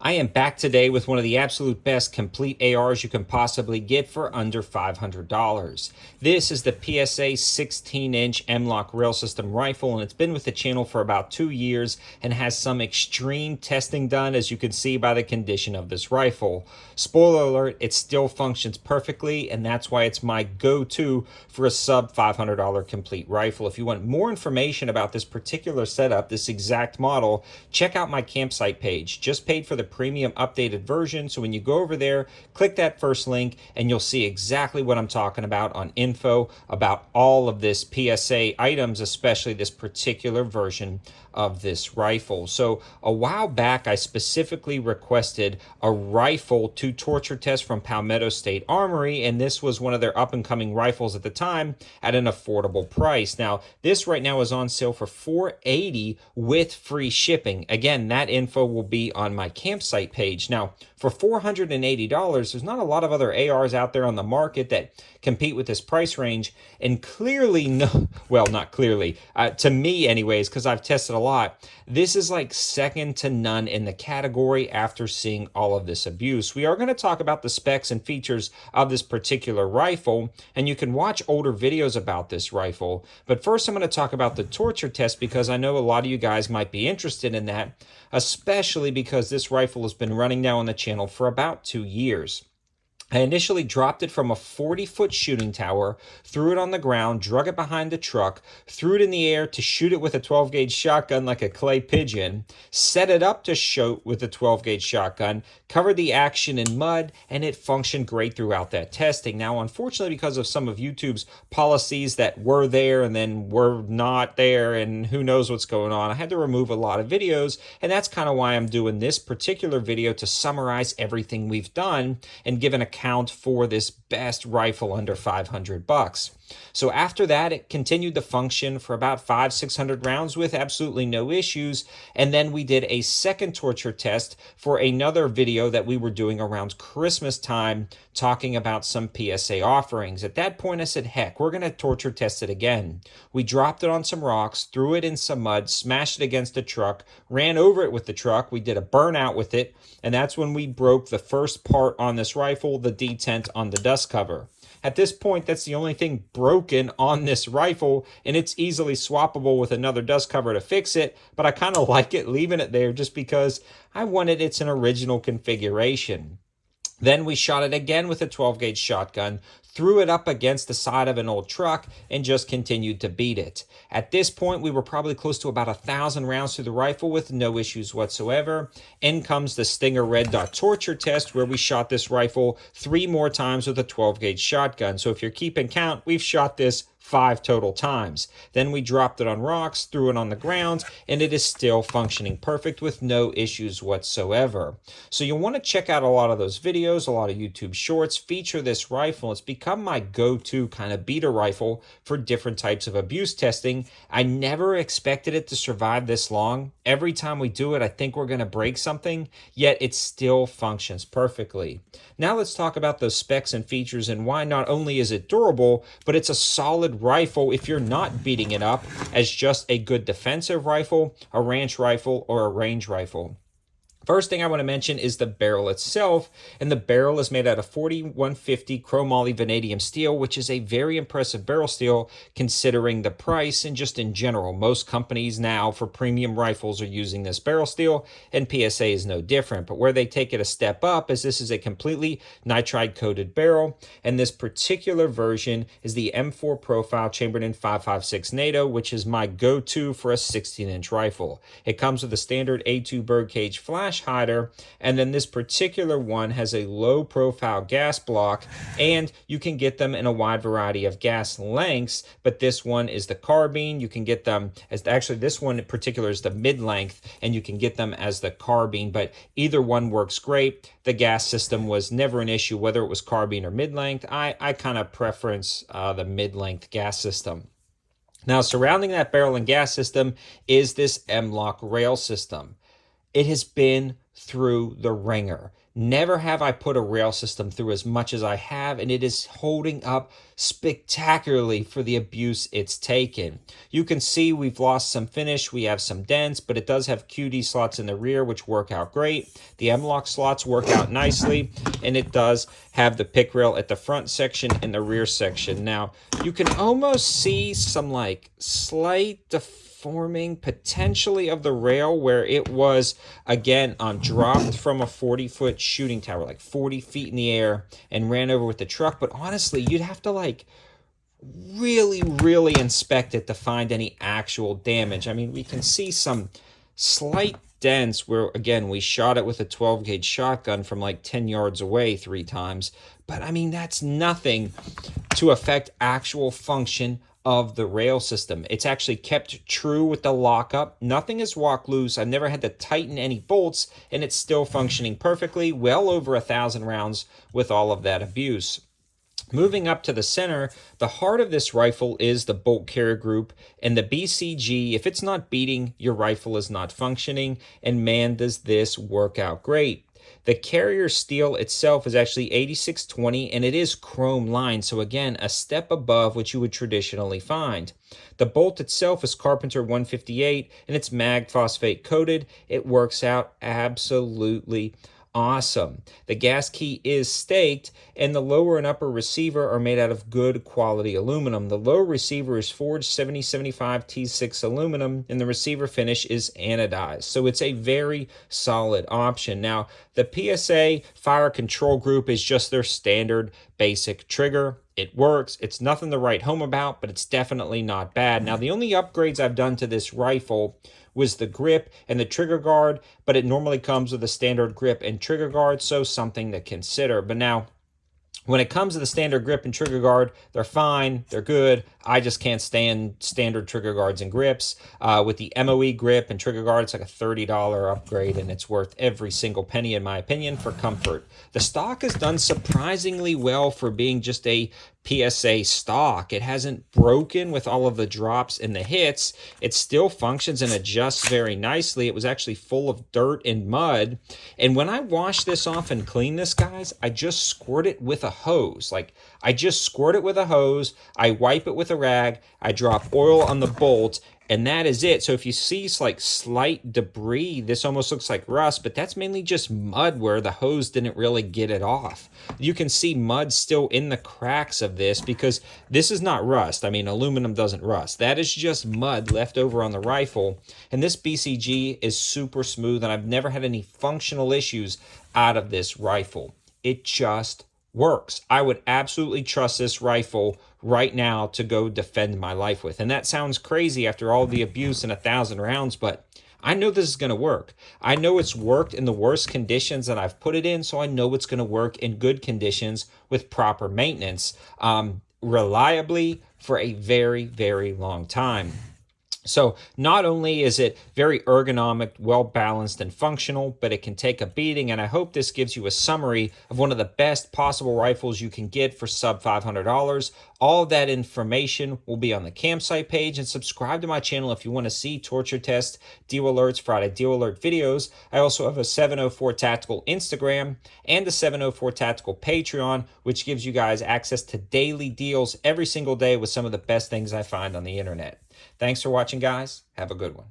I am back today with one of the absolute best complete ARs you can possibly get for under $500. This is the PSA 16-inch M-LOK rail system rifle, and it's been with the channel for about 2 years and has some extreme testing done, as you can see by the condition of this rifle. Spoiler alert, it still functions perfectly, and that's why it's my go-to for a sub $500 complete rifle. If you want more information about this particular setup, this exact model, check out my campsite page. Just paid for the premium updated version, so when you go over there, click that first link and you'll see exactly what I'm talking about on info about all of this PSA items, especially this particular version of this rifle. So a while back, I specifically requested a rifle to torture test from Palmetto State Armory, and this was one of their up-and-coming rifles at the time at an affordable price. Now, this right now is on sale for $480 with free shipping. Again, that info will be on my campsite page. Now, for $480, there's not a lot of other ARs out there on the market that compete with this price range, and clearly, no, well, not clearly, to me anyways, because I've tested a lot, this is like second to none in the category after seeing all of this abuse. We are going to talk about the specs and features of this particular rifle, and you can watch older videos about this rifle, but first I'm going to talk about the torture test because I know a lot of you guys might be interested in that, especially because this rifle has been running now on the channel for about 2 years. I initially dropped it from a 40-foot shooting tower, threw it on the ground, drug it behind the truck, threw it in the air to shoot it with a 12-gauge shotgun like a clay pigeon, set it up to shoot with a 12-gauge shotgun, covered the action in mud, and it functioned great throughout that testing. Now, unfortunately, because of some of YouTube's policies that were there and then were not there, and who knows what's going on, I had to remove a lot of videos, and that's kind of why I'm doing this particular video to summarize everything we've done and give an account for this best rifle under 500 bucks. So after that, it continued to function for about 500-600 rounds with absolutely no issues. And then we did a second torture test for another video that we were doing around Christmas time, talking about some PSA offerings. At that point, I said, heck, we're going to torture test it again. We dropped it on some rocks, threw it in some mud, smashed it against a truck, ran over it with the truck. We did a burnout with it. And that's when we broke the first part on this rifle, the detent on the dust cover. At this point, that's the only thing broken on this rifle, and it's easily swappable with another dust cover to fix it, but I kind of like it leaving it there just because I wanted it's an original configuration. Then we shot it again with a 12-gauge shotgun, threw it up against the side of an old truck, and just continued to beat it. At this point, we were probably close to about 1,000 rounds through the rifle with no issues whatsoever. In comes the Stinger Red Dot torture test, where we shot this rifle 3 more times with a 12-gauge shotgun. So if you're keeping count, we've shot this 5 total times. Then we dropped it on rocks, threw it on the ground, and it is still functioning perfect with no issues whatsoever. So you'll want to check out a lot of those videos, a lot of YouTube shorts feature this rifle. It's become my go-to kind of beater rifle for different types of abuse testing. I never expected it to survive this long. Every time we do it, I think we're going to break something, yet it still functions perfectly. Now let's talk about those specs and features and why not only is it durable, but it's a solid rifle if you're not beating it up as just a good defensive rifle, a ranch rifle, or a range rifle. First thing I want to mention is the barrel itself, and the barrel is made out of 4150 chromoly vanadium steel, which is a very impressive barrel steel considering the price and just in general. Most companies now for premium rifles are using this barrel steel, and PSA is no different. But where they take it a step up is this is a completely nitride-coated barrel, and this particular version is the M4 Profile chambered in 5.56 NATO, which is my go-to for a 16-inch rifle. It comes with a standard A2 birdcage flash hider, and then this particular one has a low profile gas block, and you can get them in a wide variety of gas lengths, but this one is the carbine. You can get them as, actually this one in particular is the mid-length, and you can get them as the carbine, but either one works great. The gas system was never an issue whether it was carbine or mid-length. I kind of preference the mid-length gas system. Now, surrounding that barrel and gas system is this M-LOK rail system. It has been through the ringer. Never have I put a rail system through as much as I have, and it is holding up spectacularly for the abuse it's taken. You can see we've lost some finish, we have some dents, but it does have QD slots in the rear, which work out great. The M-LOK slots work out nicely, and it does have the pick rail at the front section and the rear section. Now, you can almost see some like slight forming potentially of the rail where it was again dropped from a 40-foot shooting tower, like 40 feet in the air, and ran over with the truck. But honestly, you'd have to like really inspect it to find any actual damage. I mean, we can see some slight dents where again we shot it with a 12 gauge shotgun from like 10 yards away 3 times, but I mean that's nothing to affect actual function of the rail system. It's actually kept true with the lockup. Nothing is walked loose. I've never had to tighten any bolts, and it's still functioning perfectly, well over 1,000 rounds with all of that abuse. Moving up to the center, the heart of this rifle is the bolt carrier group, and the BCG, if it's not beating, your rifle is not functioning, and man, does this work out great. The carrier steel itself is actually 8620, and it is chrome lined, so again, a step above what you would traditionally find. The bolt itself is Carpenter 158, and it's mag phosphate coated. It works out absolutely awesome. The gas key is staked, and the lower and upper receiver are made out of good quality aluminum. The lower receiver is forged 7075 T6 aluminum, and the receiver finish is anodized. So it's a very solid option. Now, the PSA fire control group is just their standard basic trigger. It works. It's nothing to write home about, but it's definitely not bad. Now, the only upgrades I've done to this rifle was the grip and the trigger guard, but it normally comes with a standard grip and trigger guard, so something to consider. But now, when it comes to the standard grip and trigger guard, they're fine, they're good. I just can't stand standard trigger guards and grips. With the MOE grip and trigger guard, it's like a $30 upgrade, and it's worth every single penny, in my opinion, for comfort. The stock has done surprisingly well for being just a PSA stock. It hasn't broken with all of the drops and the hits. It still functions and adjusts very nicely. It was actually full of dirt and mud. And when I wash this off and clean this, guys, I just squirt it with a hose. Like, I just squirt it with a hose. I wipe it with a rag. I drop oil on the bolt, and that is it. So if you see like slight debris, this almost looks like rust, but that's mainly just mud where the hose didn't really get it off. You can see mud still in the cracks of this because this is not rust. I mean, aluminum doesn't rust. That is just mud left over on the rifle. And this BCG is super smooth, and I've never had any functional issues out of this rifle. It just works. I would absolutely trust this rifle right now to go defend my life with. And that sounds crazy after all the abuse and 1,000 rounds, but I know this is going to work. I know it's worked in the worst conditions that I've put it in, so I know it's going to work in good conditions with proper maintenance, reliably for a very long time. So not only is it very ergonomic, well-balanced, and functional, but it can take a beating, and I hope this gives you a summary of one of the best possible rifles you can get for sub $500. All of that information will be on the campsite page, and subscribe to my channel if you want to see torture test, deal alerts, Friday deal alert videos. I also have a 704 Tactical Instagram and a 704 Tactical Patreon, which gives you guys access to daily deals every single day with some of the best things I find on the internet. Thanks for watching, guys. Have a good one.